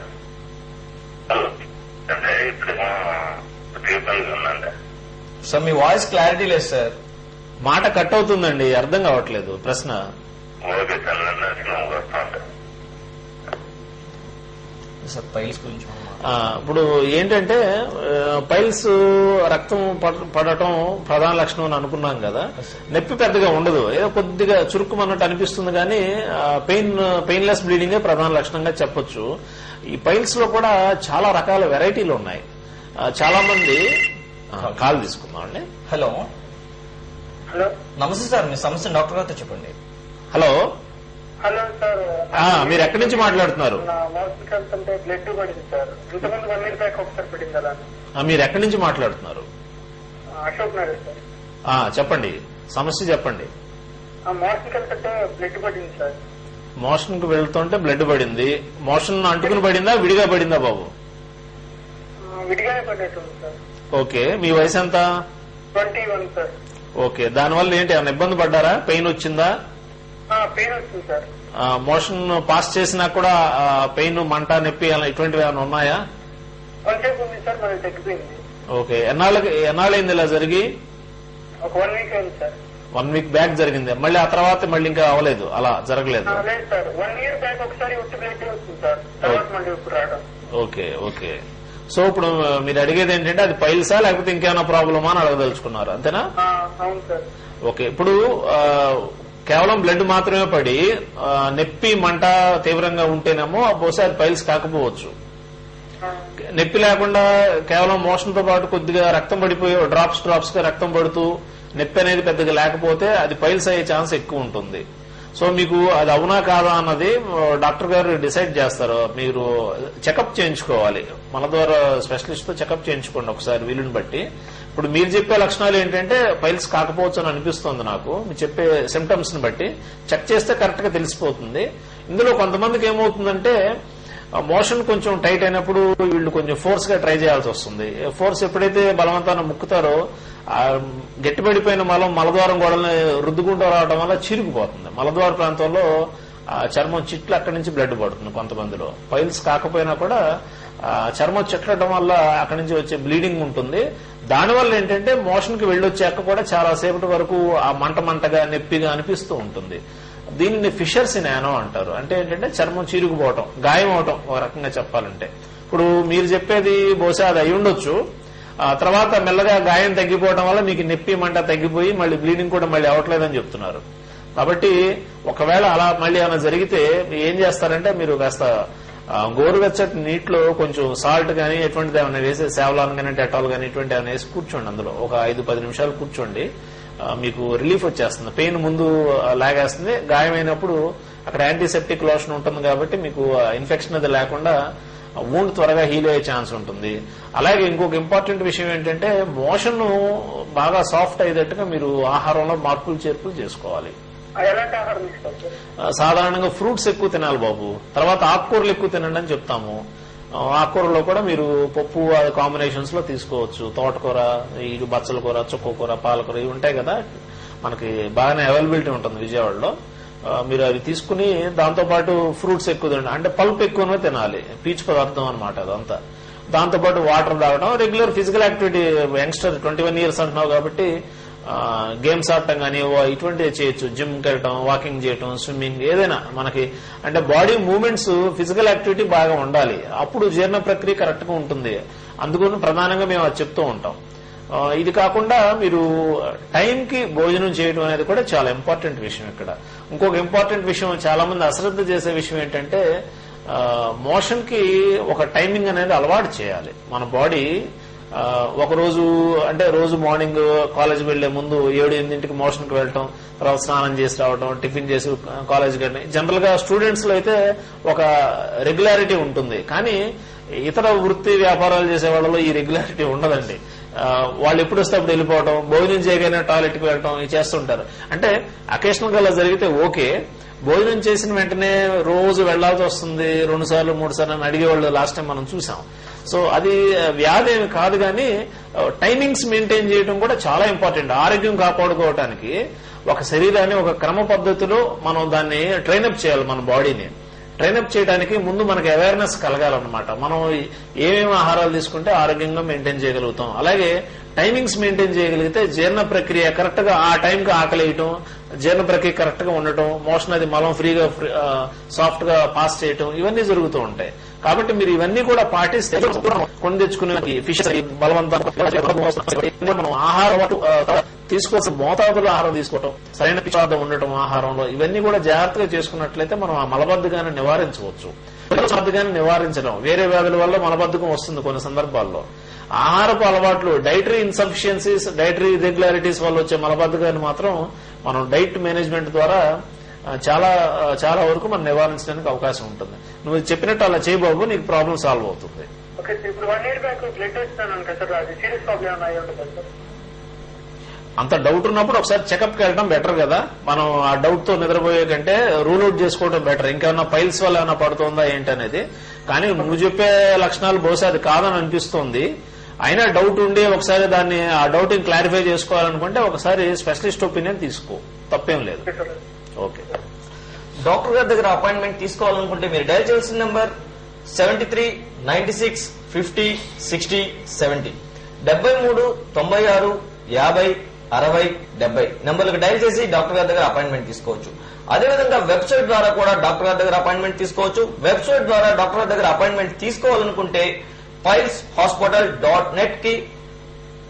అంటే ఇప్పుడు ఇబ్బందిగా ఉందండి. సార్ మీ వాయిస్ క్లారిటీ లేదు సార్. మాట కట్ అవుతుందండి, అర్థం కావట్లేదు ప్రశ్న. ఓకే సార్, నన్ను వస్తాను సార్ పైల్స్ గురించి ఇప్పుడు ఏంటంటే పైల్స్ రక్తం పడటం ప్రధాన లక్షణం అని అనుకున్నాం కదా. నొప్పి పెద్దగా ఉండదు, ఏదో కొద్దిగా చురుక్కుమన్నట్టు అనిపిస్తుంది, కానీ పెయిన్లెస్ బ్లీడింగే ప్రధాన లక్షణంగా చెప్పొచ్చు. ఈ పైల్స్ లో కూడా చాలా రకాల వెరైటీలు ఉన్నాయి. చాలా మంది కాల్ తీసుకుందామండి. హలో హలో నమస్తే సార్, మీ సమస్య డాక్టర్ గారితో చెప్పండి. Hello hello sir. మీరు ఎక్కడి నుంచి మాట్లాడుతున్నారు? నా హాస్పిటల్ అంటే బ్లడ్ పడింది సార్. ఇంతకుముందు 1 year బ్యాక్ ఒకసారి పడింది అలా. మీరు ఎక్కడి నుంచి మాట్లాడుతున్నారు? అశోక్ నగర్ సార్. చెప్పండి, సమస్య చెప్పండి. హాస్పిటల్ అంటే బ్లడ్ పడింది సార్. మోషన్ కు వెళ్తుంటే బ్లడ్ పడింది. మోషన్ అంటుకుని పడిందా, విడిగా పడిందా బాబు? విడిగానే పడేటుంది సార్. ఓకే, మీ వయసు ఎంత? 21 సార్. ఓకే, దానివల్ల ఏంటి ఏమైనా ఇబ్బంది పడ్డారా? పెయిన్ వచ్చిందా? పెయిన్ వచ్చింది సార్. మోషన్ పాస్ చేసినా కూడా పెయిన్, మంట, నొప్పి అలా ఇటువంటివి ఏమైనా ఉన్నాయా? కొంచెంసేపు ఉంది సార్, మరి తగ్గిపోయింది. ఓకే, ఎన్నాళ్ళైంది ఇలా జరిగి? ఒక 1 week అయింది సార్. 1 week బ్యాక్ జరిగింది. మళ్ళీ ఆ తర్వాత మళ్ళీ ఇంకా అవ్వలేదు, అలా జరగలేదు? లేదు సార్, 1 year బ్యాక్ ఒకసారి ఉట్టి బ్లడ్ వచ్చింది సార్. తర్వాత మళ్ళీ ఇప్పుడు రావడం. Okay okay. సో ఇప్పుడు మీరు అడిగేది ఏంటంటే అది పైల్సా లేకపోతే ఇంకేమైనా ప్రాబ్లమా అని అడగదలుచుకున్నారు, అంతేనా? అవును సార్. ఓకే, ఇప్పుడు కేవలం బ్లడ్ మాత్రమే పడి నొప్పి, మంట తీవ్రంగా ఉంటేనేమో బహుశా అది పైల్స్ కాకపోవచ్చు. నొప్పి లేకుండా కేవలం మోషన్ తో పాటు కొద్దిగా రక్తం పడిపోయి డ్రాప్స్ గా రక్తం పడుతూ నొప్పి అనేది పెద్దగా లేకపోతే అది పైల్స్ అయ్యే ఛాన్స్ ఎక్కువ ఉంటుంది. సో మీకు అది అవునా కాదా అన్నది డాక్టర్ గారు డిసైడ్ చేస్తారు. మీరు చెకప్ చేయించుకోవాలి, మన ద్వారా స్పెషలిస్ట్ తో చెకప్ చేయించుకోండి ఒకసారి వీలుని బట్టి. ఇప్పుడు మీరు చెప్పే లక్షణాలు ఏంటంటే పైల్స్ కాకపోవచ్చు అని అనిపిస్తుంది నాకు. మీరు చెప్పే సిమ్టమ్స్ ని బట్టి చెక్ చేస్తే కరెక్ట్ గా తెలిసిపోతుంది. ఇందులో కొంతమందికి ఏమవుతుందంటే మోషన్ కొంచెం టైట్ అయినప్పుడు వీళ్ళు కొంచెం ఫోర్స్ గా ట్రై చేయాల్సి వస్తుంది. ఫోర్స్ ఎప్పుడైతే బలవంతాన్ని ముక్కుతారో గట్టిపడిపోయిన మలద్వారం గోడల్ని రుద్దుకుంటూ రావడం వల్ల చీరుకుపోతుంది. మలద్వార ప్రాంతంలో చర్మం చిట్లు, అక్కడి నుంచి బ్లడ్ పడుతుంది. కొంతమందిలో పైల్స్ కాకపోయినా కూడా చర్మం చిట్లడం వల్ల అక్కడి నుంచి వచ్చే బ్లీడింగ్ ఉంటుంది. దానివల్ల ఏంటంటే మోషన్ కి వెళ్ళొచ్చాక కూడా చాలా సేపటి వరకు ఆ మంటగా నొప్పిగా అనిపిస్తూ ఉంటుంది. దీనిని ఫిషర్స్ ఇన్ యానో అంటారు. అంటే ఏంటంటే చర్మం చీరుకుపోవటం, గాయం అవటం ఒక రకంగా చెప్పాలంటే. ఇప్పుడు మీరు చెప్పేది బహుశా అది అయి ఉండొచ్చు. తర్వాత మెల్లగా గాయం తగ్గిపోవడం వల్ల మీకు నొప్పి, మంట తగ్గిపోయి మళ్ళీ బ్లీడింగ్ కూడా మళ్ళీ అవ్వట్లేదని చెప్తున్నారు. కాబట్టి ఒకవేళ అలా మళ్ళీ ఏమైనా జరిగితే ఏం చేస్తారంటే మీరు కాస్త గోరువెచ్చటి నీటిలో కొంచెం సాల్ట్ గానీ ఎటువంటిది ఏమైనా వేసి, సేవలాన్ గానీ డెటాల్ గానీ ఇటువంటి ఏమైనా వేసి కూర్చోండి. అందులో ఒక 5-10 నిమిషాలు కూర్చోండి, మీకు రిలీఫ్ వచ్చేస్తుంది. పెయిన్ ముందు లాగేస్తుంది. గాయమైనప్పుడు అక్కడ యాంటీసెప్టిక్ లోషన్ ఉంటుంది కాబట్టి మీకు ఇన్ఫెక్షన్ అది లేకుండా వూండ్ త్వరగా హీల్ అయ్యే ఛాన్స్ ఉంటుంది. అలాగే ఇంకొక ఇంపార్టెంట్ విషయం ఏంటంటే మోషన్ బాగా సాఫ్ట్ అయ్యేటట్టుగా మీరు ఆహారంలో మార్పులు చేర్పులు చేసుకోవాలి. ఎలాంటి ఆహారం తీసుకోవాలి? సాధారణంగా ఫ్రూట్స్ ఎక్కువ తినాలి బాబు. తర్వాత ఆకుకూరలు ఎక్కువ తినండి అని చెప్తాము. ఆకుకూరలో కూడా మీరు పప్పు కాంబినేషన్స్ లో తీసుకోవచ్చు. తోటకూర, ఈ బచ్చల కూర, చుక్కకూర, పాలకూర ఇవి ఉంటాయి కదా, మనకి బాగానే అవైలబిలిటీ ఉంటుంది విజయవాడలో. మీరు అవి తీసుకుని దాంతో పాటు ఫ్రూట్స్ ఎక్కువ తినండి, అంటే పల్ప్ ఎక్కువనే తినాలి, పీచు పదార్థం అనమాట అదంతా. దాంతో పాటు వాటర్ తాగడం, regular physical activity. Youngster 21 years అంటున్నావు కాబట్టి గేమ్స్ ఆడటం కానీ ఇటువంటివి చేయొచ్చు. జిమ్కి వెళ్ళటం, వాకింగ్ చేయటం, స్విమ్మింగ్, ఏదైనా మనకి అంటే బాడీ మూవ్మెంట్స్, ఫిజికల్ యాక్టివిటీ బాగా ఉండాలి. అప్పుడు జీర్ణ ప్రక్రియ కరెక్ట్ గా ఉంటుంది. అందుకని ప్రధానంగా మేము అది చెప్తూ ఉంటాం. ఇది కాకుండా మీరు టైంకి భోజనం చేయడం అనేది కూడా చాలా ఇంపార్టెంట్ విషయం. ఇక్కడ ఇంకొక ఇంపార్టెంట్ విషయం, చాలా మంది అశ్రద్ధ చేసే విషయం ఏంటంటే మోషన్ కి ఒక టైమింగ్ అనేది అలవాటు చేయాలి. మన బాడీ ఒకరోజు అంటే రోజు మార్నింగ్ కాలేజ్ వెళ్లే ముందు 7-8 మోషన్ కి వెళ్ళటం, తర్వాత స్నానం చేసి రావడం, టిఫిన్ చేసి కాలేజ్కి వెళ్ళి, జనరల్ గా స్టూడెంట్స్ లో అయితే ఒక రెగ్యులారిటీ ఉంటుంది. కానీ ఇతర వృత్తి వ్యాపారాలు చేసే వాళ్ళలో ఈ రెగ్యులారిటీ ఉండదండి. వాళ్ళు ఎప్పుడు వస్తే అప్పుడు వెళ్ళిపోవడం, భోజనం చేయగానే టాయిలెట్ కి వెళ్ళటం, ఇవి చేస్తుంటారు. అంటే అకేషనల్ గా అలా జరిగితే ఓకే. భోజనం చేసిన వెంటనే రోజు వెళ్లాల్సి వస్తుంది, 2 సార్లు 3 సార్లు అని అడిగేవాళ్ళు లాస్ట్ టైం మనం చూసాం. సో అది వ్యాధి ఏమి కాదు, కానీ టైమింగ్స్ మెయింటైన్ చేయడం కూడా చాలా ఇంపార్టెంట్. ఆరోగ్యం కాపాడుకోవటానికి ఒక శరీరాన్ని ఒక క్రమ పద్ధతిలో మనం దాన్ని ట్రైనప్ చేయాలి. మన బాడీని ట్రైనప్ చేయడానికి ముందు మనకి అవేర్నెస్ కలగాలన్నమాట. మనం ఏమేమి ఆహారాలు తీసుకుంటే ఆరోగ్యంగా మెయింటైన్ చేయగలుగుతాం. అలాగే టైమింగ్స్ మెయింటైన్ చేయగలిగితే జీర్ణ ప్రక్రియ కరెక్ట్ గా ఆ టైంకి ఆకలేయటం, జీర్ణ ప్రక్రియ కరెక్ట్ గా ఉండటం, మోషన్ అది మలం ఫ్రీగా సాఫ్ట్ గా పాస్ చేయటం, ఇవన్నీ జరుగుతూ ఉంటాయి. కాబట్టి మీరు ఇవన్నీ కూడా పాటిస్తే కొని తెచ్చుకునే ఫిష్ బలవంతంగా మనం ఆహారం తీసుకోవాల్సిన మోతాదులో ఆహారం తీసుకోవటం, సరైన పదార్థం ఉండటం ఆహారంలో, ఇవన్నీ కూడా జాగ్రత్తగా చేసుకున్నట్లయితే మనం ఆ మలబద్ధకాన్ని నివారించవచ్చు. మలబద్ధకాన్ని నివారించడం, వేరే వ్యాధుల వల్ల మలబద్ధకం వస్తుంది కొన్ని సందర్భాల్లో. ఆహారపు అలవాట్లు, డైటరీ ఇన్సఫిషియన్సీస్, డైటరీ ఇర్రెగ్యులారిటీస్ వల్ల వచ్చే మలబద్ధకాన్ని మాత్రం మనం డైట్ మేనేజ్మెంట్ ద్వారా చాలా చాలా వరకు మనం నివారించడానికి అవకాశం ఉంటుంది. నువ్వు చెప్పినట్టు అలా చేయబాబు, నీకు ప్రాబ్లం సాల్వ్ అవుతుంది. ఓకే సార్, ఇప్పుడు 1 year బ్యాక్ బ్లడ్ టెస్ట్ అన్నాను కదా సార్, అది సీరియస్ ప్రాబ్లం ఏమైనా అయ్యి ఉంటుంది సార్? అంత డౌట్ ఉన్నప్పుడు ఒకసారి చెకప్ కి వెళ్ళడం బెటర్ కదా. మనం ఆ డౌట్ తో నిద్రపోయే కంటే రూల్ అవుట్ చేసుకోవడం బెటర్. ఇంకేమన్నా పైల్స్ వల్ల ఏమైనా పడుతుందా ఏంటనేది. కానీ నువ్వు చెప్పే లక్షణాలు బహుశా అది కాదని అనిపిస్తుంది. అయినా డౌట్ ఉండి ఒకసారి దాన్ని ఆ డౌట్ ని క్లారిఫై చేసుకోవాలనుకుంటే ఒకసారి స్పెషలిస్ట్ ఒపీనియన్ తీసుకో, తప్పేం లేదు. ఓకే. డాక్టర్ గారి దగ్గర అపాయింట్మెంట్ తీసుకోవాలనుకుంటే మీరు డయల్ చేయాల్సిన నెంబర్ 7396506070 7396506070 నెంబర్లకు డయల్ చేసి డాక్టర్ గారి దగ్గర అపాయింట్మెంట్ తీసుకోవచ్చు. అదేవిధంగా వెబ్సైట్ ద్వారా కూడా డాక్టర్ గారి దగ్గర అపాయింట్మెంట్ తీసుకోవచ్చు. వెబ్సైట్ ద్వారా డాక్టర్ గారి దగ్గర అపాయింట్మెంట్ తీసుకోవాలనుకుంటే pileshospital.net కి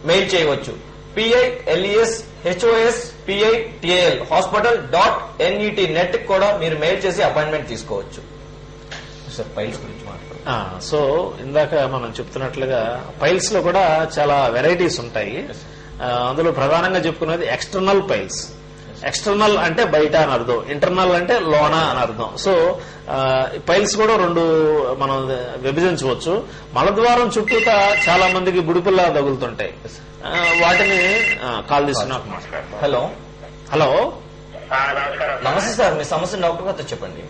మెయిల్ చేయవచ్చు. PILESHOSPITAL hospital.net నెట్ కూడా మీరు మెయిల్ చేసి అపాయింట్మెంట్ తీసుకోవచ్చు. సార్ పైల్స్ గురించి మాట్లాడుతున్నాం. సో ఇందాక మనం చెప్తున్నట్లుగా పైల్స్ లో కూడా చాలా వెరైటీస్ ఉంటాయి. అందులో ప్రధానంగా చెప్పుకునేది ఎక్స్టర్నల్ పైల్స్. ఎక్స్టర్నల్ అంటే బయట అని అర్థం, ఇంటర్నల్ అంటే లోన అని అర్థం. సో పైల్స్ కూడా 2 మనం విభజించవచ్చు. మలద్వారం చుట్టూతా చాలా మందికి బుడిపిల్ల తగులుతుంటాయి. వాటిని కాల్ తీసుకున్నాక మాట్లాడతాం. హలో హలో నమస్కారం. నమస్తే సార్, మీ సమస్య డాక్టర్ గారితో చెప్పండి.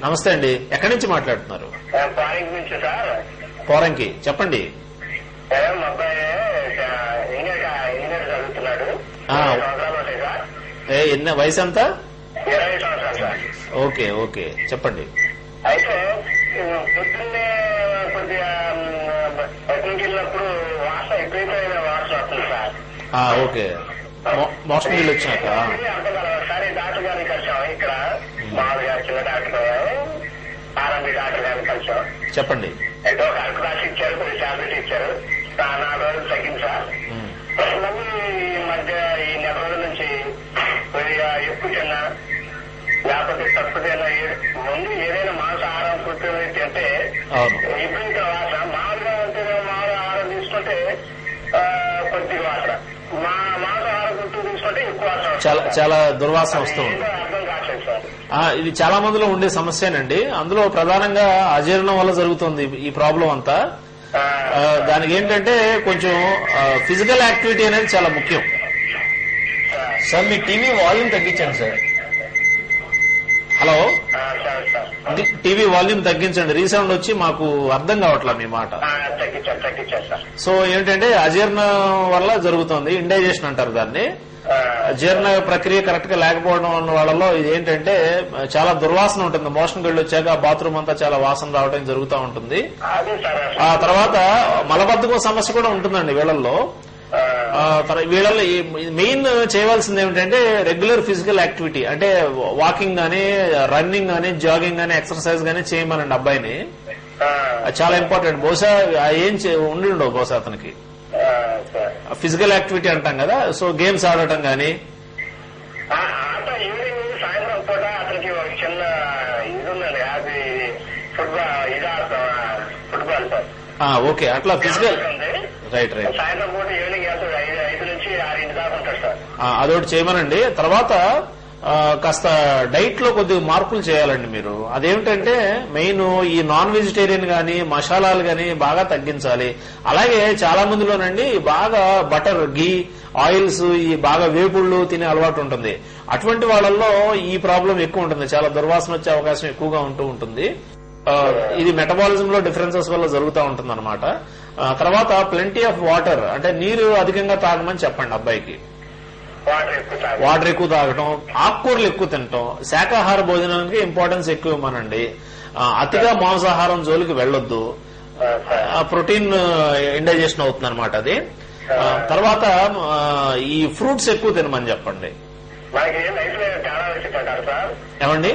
నమస్తే అండి, ఎక్కడి నుంచి మాట్లాడుతున్నారు? పాయింట్ నుంచి సార్. పోరంకి చెప్పండి. మా అబ్బాయి ఇంజనీర్ చదువుతున్నాడు. ఆ. 20 సంవత్సరాలు ఉంటాయి సార్. వయసు ఎంత? 20 సంవత్సరాలు సార్. ఓకే ఓకే చెప్పండి. అయితే పొద్దున్నే కొద్దిగా బయటకి వెళ్ళినప్పుడు వాసన విపరీతమైన వాసన వస్తుంది సార్. ఓకే, మోషన్ నీళ్ళు వచ్చినాక ఒకసారి డాక్టర్ గారిని కలిసాం. ఇక్కడ మామూలుగా చిన్న డాక్టర్ ఆర్ఎంపీ డాక్టర్ గారిని కలిసాం. చెప్పండి. అయితే ఒక అల్కరాస్ ఇచ్చారు, కొన్ని టాబ్లెట్ ఇచ్చారు. 4 రోజులు తగ్గింది సార్. మళ్ళీ ఈ మధ్య ఈ 4 రోజుల నుంచి కొద్దిగా ఎక్కువ తిన్నా, లేకపోతే తక్కువ తిన్నా, ముందు ఏదైనా మాంసాహారం ఫుడ్ తింటే విపరీత వాసన. మామూలుగా ఉంటే మామూలు ఆహారం తీసుకుంటే కొద్దిగా వాసన, మాంసాహారం ఫుడ్ తీసుకుంటే ఎక్కువ వాసన. చాలా దుర్వాసన వస్తూ ఉంది. అర్థం కావట్లేదు సార్. ఇది చాలా మందిలో ఉండే సమస్యేనండి. అందులో ప్రధానంగా అజీర్ణం వల్ల జరుగుతుంది ఈ ప్రాబ్లం అంతా. దానికి ఏంటంటే కొంచెం ఫిజికల్ యాక్టివిటీ అనేది చాలా ముఖ్యం. సార్ మీ టీవీ వాల్యూమ్ తగ్గించండి సార్. హలో, సరే సార్. టీవీ వాల్యూమ్ తగ్గించండి, రీసౌండ్ వచ్చి మాకు అర్థం కావట్లా మీ మాట. తగ్గించాను సార్. సో ఏంటంటే అజీర్ణం వల్ల జరుగుతుంది, ఇండైజెషన్ అంటారు దాన్ని. జీర్ణ ప్రక్రియ కరెక్ట్ గా లేకపోవడం ఉన్న వాళ్ళలో ఇది ఏంటంటే చాలా దుర్వాసన ఉంటుంది. మోషన్కి వెళ్ళి వచ్చాక బాత్రూమ్ అంతా చాలా వాసన రావడం జరుగుతూ ఉంటుంది. అదే సార్. ఆ తర్వాత మలబద్ధకం సమస్య కూడా ఉంటుందండి వీళ్ళల్లో. వీళ్ళల్లో మెయిన్ చేయవలసింది ఏమిటంటే రెగ్యులర్ ఫిజికల్ యాక్టివిటీ, అంటే వాకింగ్ గానీ, రన్నింగ్ గానీ, జాగింగ్ గానీ, ఎక్సర్సైజ్ గానీ చేయమనండి అబ్బాయిని. అది చాలా ఇంపార్టెంట్. బహుశా ఏం ఉండి బహుశా అతనికి ఫిజికల్ యాక్టివిటీ అంటాం కదా, సో గేమ్స్ ఆడటం గానీ. ఈవినింగ్ సాయంత్రం పూట అతనికి ఒక చిన్న ఇది ఉందండి, అది ఫుట్బాల్ సార్. ఓకే, అట్లా ఫిజికల్ రైట్. సాయంత్రం పూట ఈవినింగ్ 5 నుంచి 6 దాకా ఉంటారు సార్. అదొకటి చేయమనండి. తర్వాత కాస్త డైట్ లో కొద్దిగా మార్పులు చేయాలండి మీరు. అదేమిటంటే మెయిన్ ఈ నాన్ వెజిటేరియన్ గానీ, మసాలాలు గానీ బాగా తగ్గించాలి. అలాగే చాలా మందిలోనండి బాగా బటర్, గీ, ఆయిల్స్, ఈ బాగా వేపుళ్ళు తినే అలవాటు ఉంటుంది. అటువంటి వాళ్ళల్లో ఈ ప్రాబ్లం ఎక్కువ ఉంటుంది. చాలా దుర్వాసన వచ్చే అవకాశం ఎక్కువగా ఉంటూ ఉంటుంది. ఇది మెటబాలిజం లో డిఫరెన్సెస్ వల్ల జరుగుతూ ఉంటుంది అనమాట. తర్వాత ప్లెంటీ ఆఫ్ వాటర్, అంటే నీరు అధికంగా తాగమని చెప్పండి అబ్బాయికి. వాటర్ ఎక్కువ తాగటం, ఆకుకూరలు ఎక్కువ తినటం, శాకాహార భోజనానికి ఇంపార్టెన్స్ ఎక్కువ ఇవ్వమనండి. అతిగా మాంసాహారం జోలికి వెళ్ళొద్దు. ప్రోటీన్ ఇండైజెషన్ అవుతుంది అనమాట అది. తర్వాత ఈ ఫ్రూట్స్ ఎక్కువ తినమని చెప్పండి. ఏమండి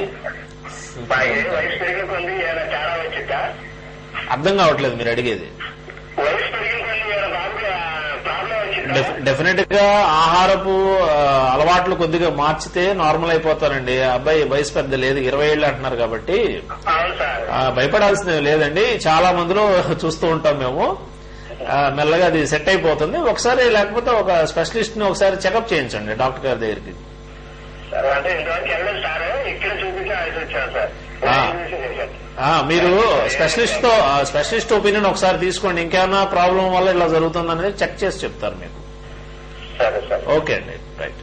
అర్థం కావట్లేదు మీరు అడిగేది. డెఫినెట్ గా ఆహారపు అలవాట్లు కొద్దిగా మార్చితే నార్మల్ అయిపోతారండి. అబ్బాయి వయసు పెద్ద లేదు, 20 ఏళ్ళు అంటున్నారు కాబట్టి భయపడాల్సింది లేదండి. చాలా మందిలో చూస్తూ ఉంటాం మేము. మెల్లగా అది సెట్ అయిపోతుంది. ఒకసారి లేకపోతే ఒక స్పెషలిస్ట్ ని ఒకసారి చెకప్ చేయించండి డాక్టర్ గారి దగ్గరికి. మీరు స్పెషలిస్ట్ ఒపీనియన్ ఒకసారి తీసుకోండి. ఇంకేమైనా ప్రాబ్లం వల్ల ఇలా జరుగుతుందనేది చెక్ చేసి చెప్తారు మీకు. ఓకే అండి, రైట్.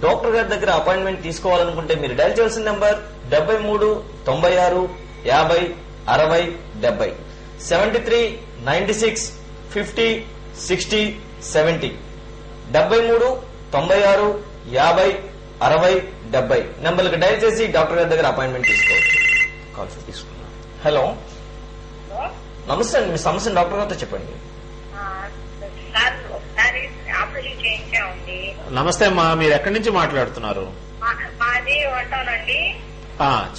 డాక్టర్ గారి దగ్గర అపాయింట్మెంట్ తీసుకోవాలనుకుంటే మీరు డైల్ చేయాల్సిన నంబర్ 73 96 50 60 70 73 96 50 60 70 73 96 50 60 70 నెంబర్కి డైల్ చేసి డాక్టర్ గారి దగ్గర అపాయింట్మెంట్ తీసుకోవచ్చు. కాల్స్ తీసుకున్నాం. హలో, నమస్తే అండి. మీ సమస్యను డాక్టర్ గారితో చెప్పండి. నమస్తే అమ్మా, మీరు ఎక్కడి నుంచి మాట్లాడుతున్నారు? మాది వంటనండి.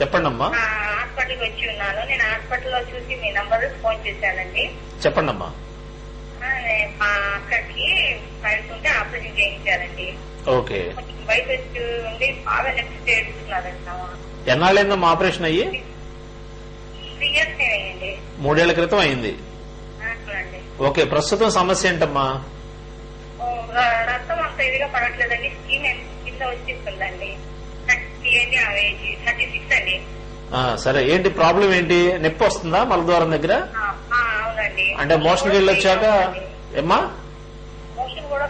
చెప్పండి అమ్మా. హాస్పిటల్కి వచ్చి ఉన్నాను. నేను హాస్పిటల్లో చూసి మీ నంబర్ ఫోన్ చేశానండి. చెప్పండి అమ్మా. మా అక్కడికి పడుతుంటే ఆపరేషన్ చేయించారండి. ఓకే. బయట వచ్చి ఉండి బాగా నెక్స్ట్ ఏడుస్తున్నారండి. ఎన్నాళ్ళైందమ్మా ఆపరేషన్ అయ్యి? 3 years అయ్యింది. 3 ఏళ్ల క్రితం అయింది. ఓకే, ప్రస్తుతం సమస్య ఏంటమ్మా? రక్తం అంత ఇదిగా పడట్లేదండి. స్కీమ్ కింద వచ్చేస్తుందండి. 36 అండి. సరే, ఏంటి ప్రాబ్లం ఏంటి? నొప్పి వస్తుందా మలద్వారం దగ్గర? అవునండి. అంటే మోషన్కి వెళ్ళి వచ్చాక ఏమ్మా? మోషన్ కూడా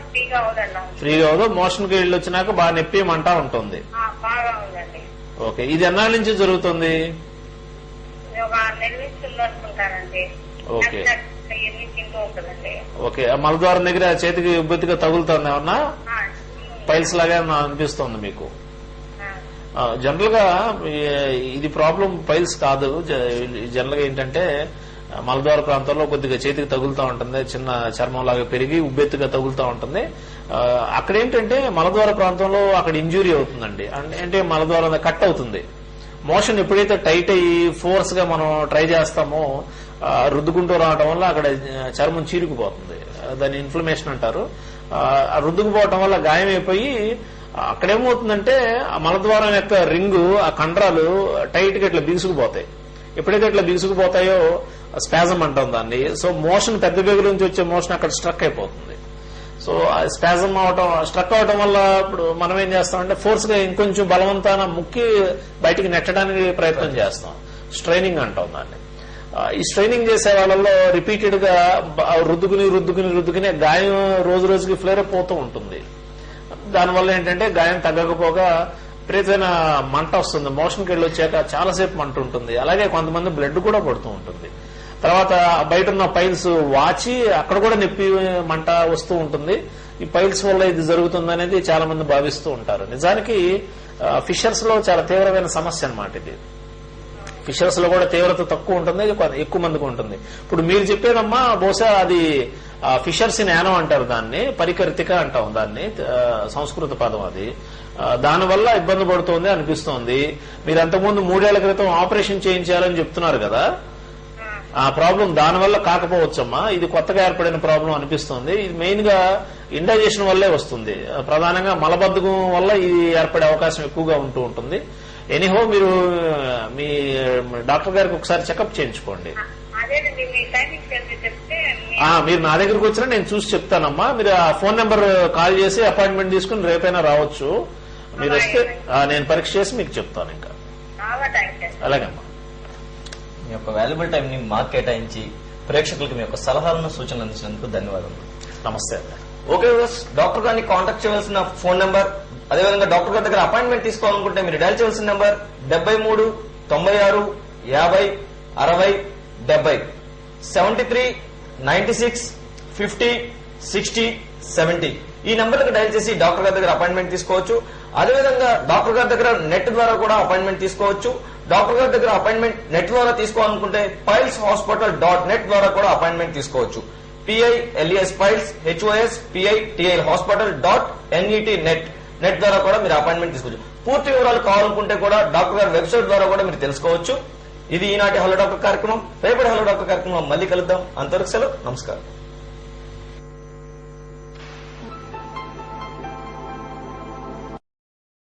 ఫ్రీగా అవదు. మోషన్కి వెళ్ళి వచ్చినాక బాగా నొప్పి మంట ఉంటుంది. బాగా ఉందండి. ఓకే, ఇది ఎన్నాళ్ళ నుంచి జరుగుతుంది? ఒక 6 నెలల నుంచి ఉందనుకుంటానండి. Okay okay. మలద్వారం దగ్గర చేతికి ఉబ్బెత్తిగా తగులుతుంది ఏమన్నా? పైల్స్ లాగా అనిపిస్తుంది మీకు? జనరల్ గా ఇది ప్రాబ్లం పైల్స్ కాదు. జనరల్ గా ఏంటంటే మలద్వార ప్రాంతంలో కొద్దిగా చేతికి తగులుతూ ఉంటుంది, చిన్న చర్మం లాగా పెరిగి ఉబ్బెత్తుగా తగులుతూ ఉంటుంది. అక్కడ ఏంటంటే మలద్వార ప్రాంతంలో అక్కడ ఇంజురీ అవుతుందండి. అంటే మలద్వారం కట్ అవుతుంది. మోషన్ ఎప్పుడైతే టైట్ అయ్యి ఫోర్స్ గా మనం ట్రై చేస్తామో రుద్దుకుంటూ రావడం వల్ల అక్కడ చర్మం చీరుకుపోతుంది. దాన్ని ఇన్ఫ్లమేషన్ అంటారు. రుద్దుకుపోవటం వల్ల గాయం అయిపోయి అక్కడేమవుతుందంటే ఆ మలద్వారం యొక్క రింగు, ఆ కండరాలు టైట్ గా ఇట్లా బిగుసుకుపోతాయి. ఎప్పుడైతే ఇట్లా బిగుసుకుపోతాయో స్పాజం అంటాం దాన్ని. సో మోషన్ పెద్ద బెగుల నుంచి వచ్చే మోషన్ అక్కడ స్ట్రక్ అయిపోతుంది. సో స్పాజం స్ట్రక్ అవటం వల్ల ఇప్పుడు మనం ఏం చేస్తామంటే ఫోర్స్ గా ఇంకొంచెం బలవంతాన ముక్కి బయటికి నెట్టడానికి ప్రయత్నం చేస్తాం. స్ట్రైనింగ్ అంటాం దాన్ని. ఈ స్ట్రైనింగ్ చేసే వాళ్ళలో రిపీటెడ్ గా రుద్దుకుని గాయం రోజు రోజుకి ఫ్లేర్ అప్ అవుతూ ఉంటుంది. దానివల్ల ఏంటంటే గాయం తగ్గకపోగా విపరీతమైన మంట వస్తుంది. మోషన్కి వెళ్ళి వచ్చాక చాలాసేపు మంట ఉంటుంది. అలాగే కొంతమంది బ్లడ్ కూడా పడుతూ ఉంటుంది. తర్వాత బయట ఉన్న పైల్స్ వాచి అక్కడ కూడా నొప్పి మంట వస్తూ ఉంటుంది. ఈ పైల్స్ వల్ల ఇది జరుగుతుంది అనేది చాలా మంది భావిస్తూ ఉంటారు. నిజానికి ఫిషర్స్ లో చాలా తీవ్రమైన సమస్య అన్నమాట ఇది. ఫిషర్స్ లో కూడా తీవ్రత తక్కువ ఉంటుంది, ఎక్కువ మందికి ఉంటుంది. ఇప్పుడు మీరు చెప్పేదమ్మా బహుశా అది ఫిషర్స్ ఇన్ యానో అంటారు దాన్ని, పరికరితిక అంటాం దాన్ని, సంస్కృత పదం అది. దానివల్ల ఇబ్బంది పడుతోంది అనిపిస్తోంది. మీరు అంతకుముందు 3 ఏళ్ల క్రితం ఆపరేషన్ చేయించాలని చెప్తున్నారు కదా, ఆ ప్రాబ్లం దానివల్ల కాకపోవచ్చమ్మా, ఇది కొత్తగా ఏర్పడిన ప్రాబ్లం అనిపిస్తుంది. ఇది మెయిన్ గా ఇండైజెషన్ వల్లే వస్తుంది, ప్రధానంగా మలబద్ధకం వల్ల ఇది ఏర్పడే అవకాశం ఎక్కువగా ఉంటూ ఉంటుంది. ఎనీహో మీరు మీ డాక్టర్ గారికి ఒకసారి చెకప్ చేయించుకోండి. అదేనండి మీ టైమింగ్ చెప్తే మీరు నా దగ్గరకు వచ్చినా నేను చూసి చెప్తానమ్మా. మీరు ఆ ఫోన్ నెంబర్ కాల్ చేసి అపాయింట్మెంట్ తీసుకుని రేపైనా రావచ్చు. మీరు వస్తే నేను పరీక్ష చేసి మీకు చెప్తాను. ఇంకా చాలా థ్యాంక్స్. అలాగేమ్మా. మీ యొక్క వాల్యుబుల్ టైం ని మాకు కేటాయించి ప్రేక్షకులకు మీ యొక్క సలహాలను సూచనలు అందించినందుకు ధన్యవాదాలు. నమస్తే. ఓకే వ్యూవర్స్, డాక్టర్ గారిని కాంటాక్ట్ చేయవలసిన ఫోన్ నెంబర్, అదేవిధంగా డాక్టర్ గారి దగ్గర అపాయింట్మెంట్ తీసుకోవాలనుకుంటే మీరు డయల్ చేయవలసిన నెంబర్ 73 96 50 60 70 73 96 50 60 70. ఈ నెంబర్కి డయల్ చేసి డాక్టర్ గారి దగ్గర అపాయింట్మెంట్ తీసుకోవచ్చు. అదేవిధంగా డాక్టర్ గారి దగ్గర నెట్ ద్వారా కూడా అపాయింట్మెంట్ తీసుకోవచ్చు. డాక్టర్ గారి దగ్గర అపాయింట్మెంట్ నెట్ ద్వారా తీసుకోవాలనుకుంటే pileshospital.net ద్వారా కూడా అపాయింట్మెంట్ తీసుకోవచ్చు. PILES Piles HOS PITIL hospital.net net ద్వారా కూడా మీరు అపాయింట్మెంట్ తీసుకోవచ్చు. పూర్తి వివరాలు కావాలనుకుంటే కూడా డాక్టర్ గారి వెబ్సైట్ ద్వారా కూడా మీరు తెలుసుకోవచ్చు. ఇది ఈనాటి హలో డాక్టర్ కార్యక్రమం. రేపటి హలో డాక్టర్ కార్యక్రమం మళ్ళీ కలుద్దాం. అంతవరకు సెలవు, నమస్కారం.